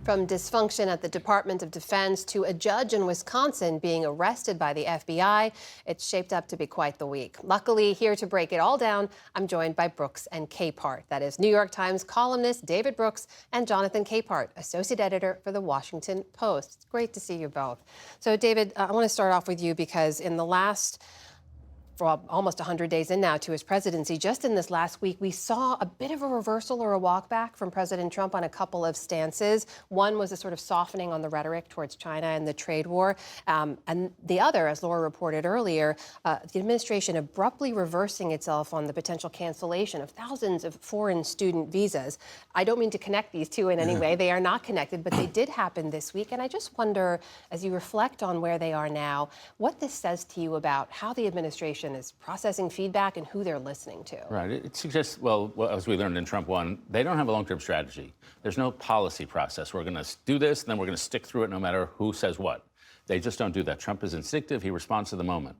From dysfunction at the Department of Defense to a judge in Wisconsin being arrested by the FBI, it's shaped up to be quite the week. Luckily, here to break it all down, I'm joined by Brooks and Capehart. That is New York Times columnist David Brooks and Jonathan Capehart, associate editor for The Washington Post. It's great to see you both. So, David, I want to start off with you because in the last for almost 100 days in now to his presidency, just in this last week, we saw a bit of a reversal or a walk back from President Trump on a couple of stances. One was a sort of softening on the rhetoric towards China and the trade war. And the other, as Laura reported earlier, the administration abruptly reversing itself on the potential cancellation of thousands of foreign student visas. I don't mean to connect these two in any way. They are not connected, but they did happen this week. And I just wonder, as you reflect on where they are now, what this says to you about how the administration is processing feedback and who they're listening to. Right. It suggests, well, as we learned in Trump 1, they don't have a long-term strategy. There's no policy process. We're going to do this, and then we're going to stick through it no matter who says what. They just don't do that. Trump is instinctive. He responds to the moment.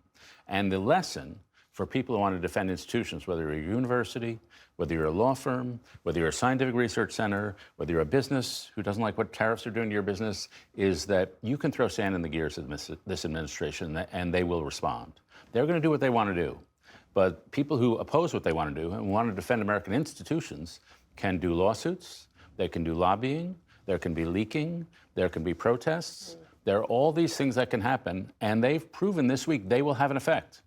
And the lesson for people who want to defend institutions, whether you're a university, whether you're a law firm, whether you're a scientific research center, whether you're a business who doesn't like what tariffs are doing to your business, is that you can throw sand in the gears of this administration and they will respond. They're going to do what they want to do. But people who oppose what they want to do and want to defend American institutions can do lawsuits, they can do lobbying, there can be leaking, there can be protests. There are all these things that can happen, and they've proven this week they will have an effect.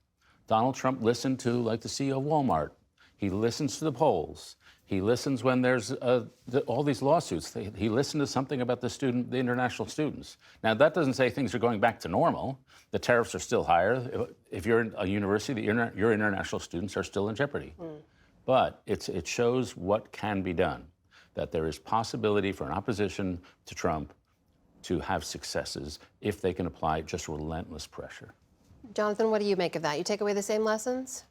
Donald Trump listened to, like, the CEO of Walmart. He listens to the polls. He listens when there's all these lawsuits. He listened to something about the international students. Now, that doesn't say things are going back to normal. The tariffs are still higher. If you're in a university, your international students are still in jeopardy. But it shows what can be done, that there is possibility for an opposition to Trump to have successes if they can apply just relentless pressure. Jonathan, what do you make of that? You take away the same lessons?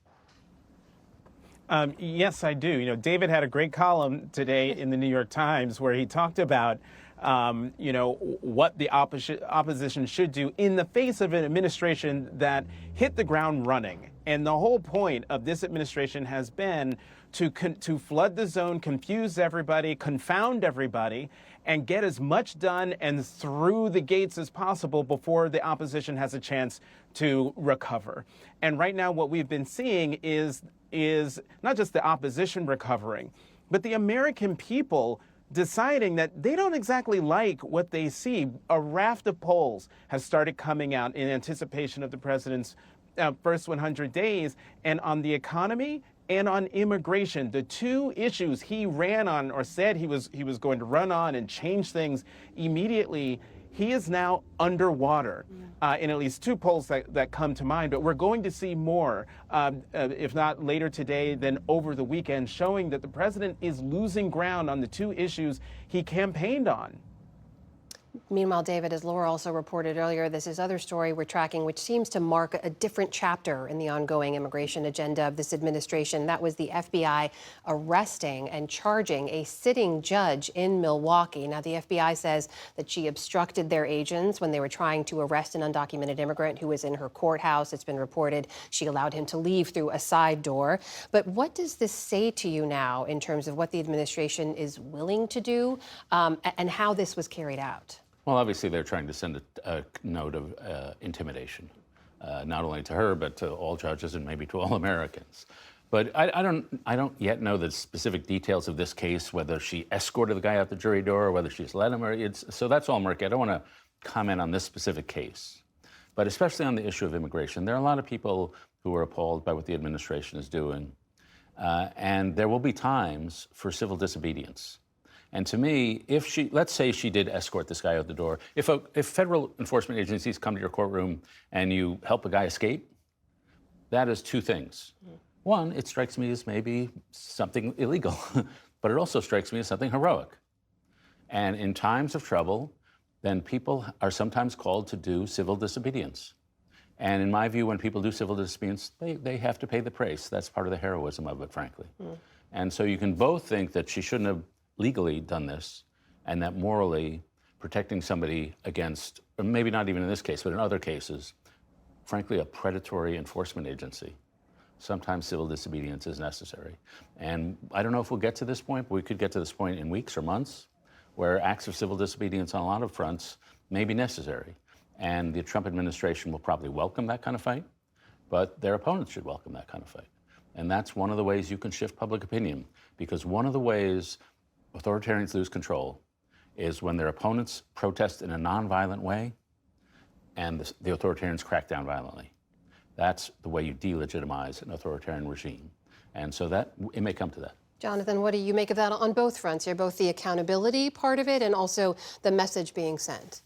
Yes, I do. You know, David had a great column today in the New York Times where he talked about, what the opposition should do in the face of an administration that hit the ground running. And the whole point of this administration has been to flood the zone, confuse everybody, confound everybody, and get as much done and through the gates as possible before the opposition has a chance to recover. And right now what we've been seeing is not just the opposition recovering, but the American people deciding that they don't exactly like what they see. A raft of polls has started coming out in anticipation of the president's first 100 days, and on the economy and on immigration, the two issues he ran on or said he was going to run on and change things immediately, he is now underwater in at least two polls that come to mind. But we're going to see more, if not later today, then over the weekend, showing that the president is losing ground on the two issues he campaigned on. Meanwhile, David, as Laura also reported earlier, this is other story we're tracking, which seems to mark a different chapter in the ongoing immigration agenda of this administration. That was the FBI arresting and charging a sitting judge in Milwaukee. Now, the FBI says that she obstructed their agents when they were trying to arrest an undocumented immigrant who was in her courthouse. It's been reported she allowed him to leave through a side door. But what does this say to you now in terms of what the administration is willing to do and how this was carried out? Well, obviously, they're trying to send a note of intimidation, not only to her, but to all judges and maybe to all Americans. But I don't yet know the specific details of this case, whether she escorted the guy out the jury door or whether she's let him. So that's all murky. I don't want to comment on this specific case. But especially on the issue of immigration, there are a lot of people who are appalled by what the administration is doing. And there will be times for civil disobedience. And to me, let's say she did escort this guy out the door. If federal enforcement agencies come to your courtroom and you help a guy escape, that is two things. One, it strikes me as maybe something illegal, but it also strikes me as something heroic. And in times of trouble, then people are sometimes called to do civil disobedience. And in my view, when people do civil disobedience, they have to pay the price. That's part of the heroism of it, frankly. And so you can both think that she shouldn't have legally done this, and that morally protecting somebody against, or maybe not even in this case, but in other cases, frankly, a predatory enforcement agency. Sometimes civil disobedience is necessary. And I don't know if we'll get to this point, but we could get to this point in weeks or months where acts of civil disobedience on a lot of fronts may be necessary. And the Trump administration will probably welcome that kind of fight, but their opponents should welcome that kind of fight. And that's one of the ways you can shift public opinion, because one of the ways authoritarians lose control is when their opponents protest in a nonviolent way and the authoritarians crack down violently. That's the way you delegitimize an authoritarian regime. And so that it may come to that. Jonathan, what do you make of that on both fronts here, both the accountability part of it and also the message being sent?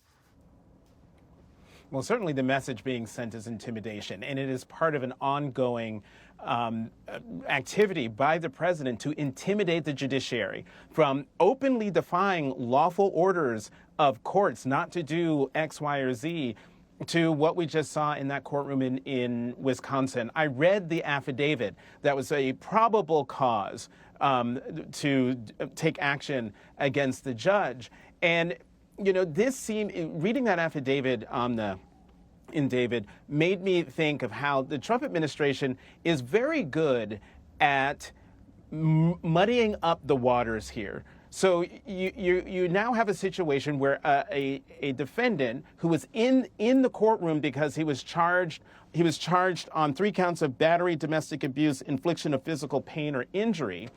Well, certainly the message being sent is intimidation, and it is part of an ongoing activity by the president to intimidate the judiciary, from openly defying lawful orders of courts not to do X, Y, or Z, to what we just saw in that courtroom in Wisconsin. I read the affidavit that was a probable cause to take action against the judge. And, you know, reading that affidavit in David made me think of how the Trump administration is very good at muddying up the waters here. So you now have a situation where a defendant who was in the courtroom because he was charged on 3 counts of battery, domestic abuse, infliction of physical pain or injury.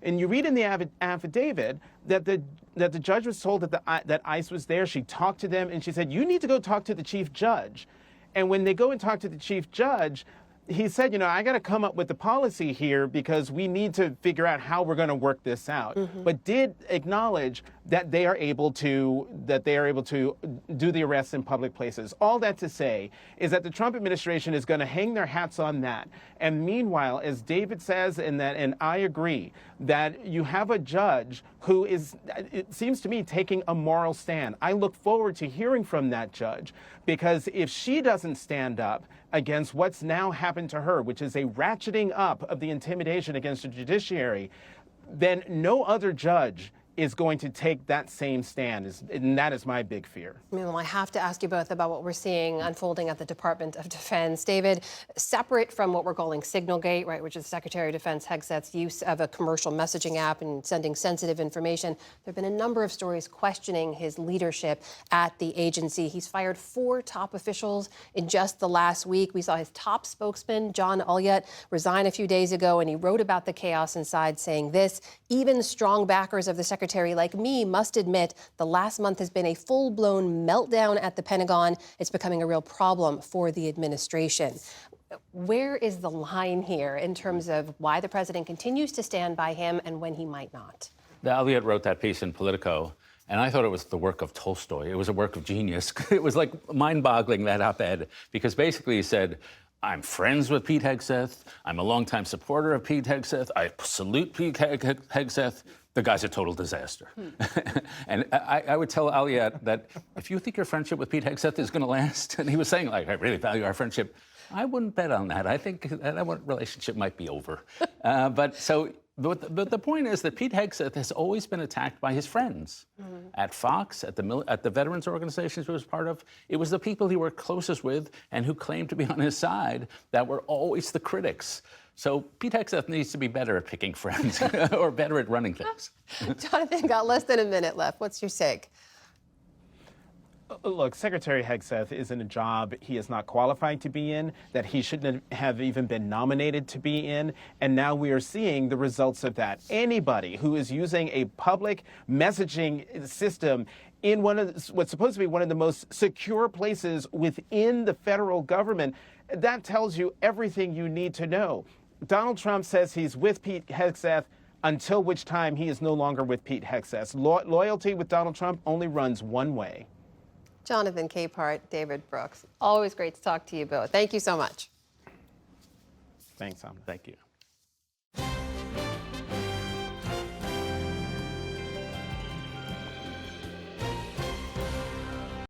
And you read in the affidavit that the judge was told that ICE was there. She talked to them and she said, "You need to go talk to the chief judge." And when they go and talk to the chief judge, he said, you know, I got to come up with the policy here because we need to figure out how we're going to work this out. But did acknowledge that they are able to do the arrests in public places. All that to say is that the Trump administration is going to hang their hats on that. And meanwhile, as David says, and I agree, that you have a judge who is, it seems to me, taking a moral stand. I look forward to hearing from that judge, because if she doesn't stand up against what's now happened to her, which is a ratcheting up of the intimidation against the judiciary, then no other judge is going to take that same stand, and that is my big fear. I mean, well, I have to ask you both about what we're seeing unfolding at the Department of Defense. David, separate from what we're calling Signalgate, right, which is Secretary of Defense Hegseth's use of a commercial messaging app and sending sensitive information, there have been a number of stories questioning his leadership at the agency. He's fired 4 top officials in just the last week. We saw his top spokesman, John Ulyett, resign a few days ago, and he wrote about the chaos inside, saying this: "Even strong backers of the Secretary like me must admit the last month has been a full-blown meltdown at the Pentagon. It's becoming a real problem for the administration." Where is the line here in terms of why the president continues to stand by him and when he might not? Ulyett wrote that piece in Politico, and I thought it was the work of Tolstoy. It was a work of genius. It was like mind-boggling, that op-ed, because basically he said, I'm friends with Pete Hegseth. I'm a longtime supporter of Pete Hegseth. I salute Pete Hegseth. The guy's a total disaster. And I would tell Ulyett that if you think your friendship with Pete Hegseth is going to last, and he was saying, like, I really value our friendship, I wouldn't bet on that. I think that relationship might be over. But the point is that Pete Hegseth has always been attacked by his friends. At Fox, at the veterans organizations he was part of. It was the people he worked closest with and who claimed to be on his side that were always the critics. So Pete Hegseth needs to be better at picking friends or better at running things. Jonathan, got less than a minute left. What's your take? Look, Secretary Hegseth is in a job he is not qualified to be in, that he shouldn't have even been nominated to be in, and now we are seeing the results of that. Anybody who is using a public messaging system in what's supposed to be one of the most secure places within the federal government, that tells you everything you need to know. Donald Trump says he's with Pete Hegseth, until which time he is no longer with Pete Hegseth. Loyalty with Donald Trump only runs one way. Jonathan Capehart, David Brooks, always great to talk to you both. Thank you so much. Thanks, Sam. Thank you.